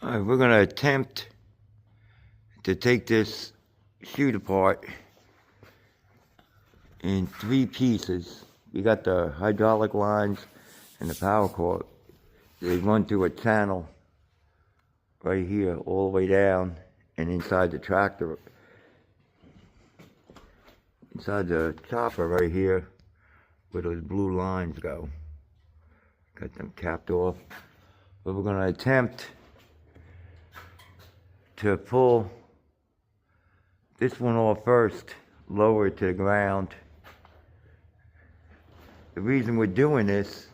Alright, we're going to attempt to take this chute apart in 3 pieces. We got the hydraulic lines and the power cord. They run through a channel right here all the way down and inside the tractor. Inside the chopper right here where those blue lines go. Got them capped off. But we're going to attempt to pull this one off first, lower it to the ground. The reason we're doing this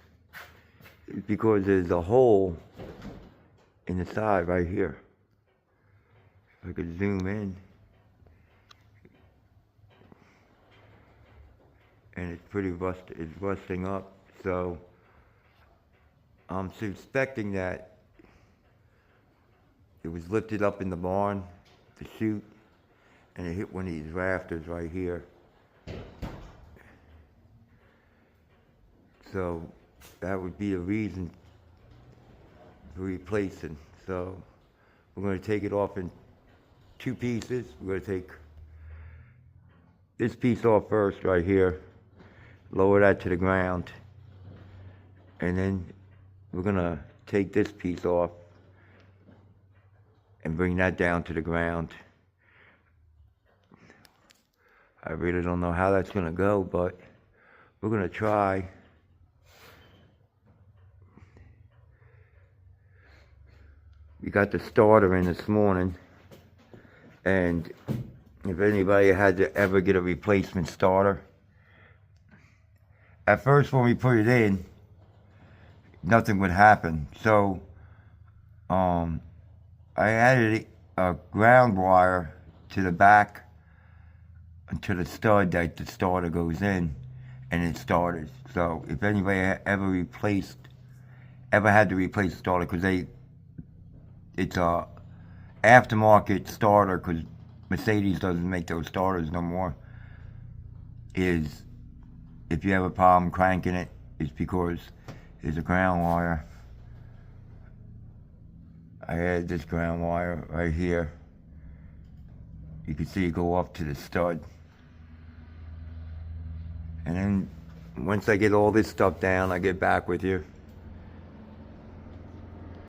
is because there's a hole in the side right here. If I could zoom in. And it's pretty rusted, it's rusting up. So I'm suspecting that it was lifted up in the barn, the chute, and it hit one of these rafters right here. So that would be a reason for replacing. So we're going to take it off in 2 pieces. We're going to take this piece off first right here, lower that to the ground, and then we're going to take this piece off and bring that down to the ground. I really don't know how that's going to go, but we're going to try. We got the starter in this morning, and if anybody had to ever get a replacement starter, at first when we put it in, nothing would happen. So I added a ground wire to the back to the stud that the starter goes in, and it started. So if anybody ever had to replace the starter, because it's a aftermarket starter, because Mercedes doesn't make those starters no more, is if you have a problem cranking it, it's because there's a ground wire. I added this ground wire right here. You can see it go up to the stud. And then once I get all this stuff down, I get back with you.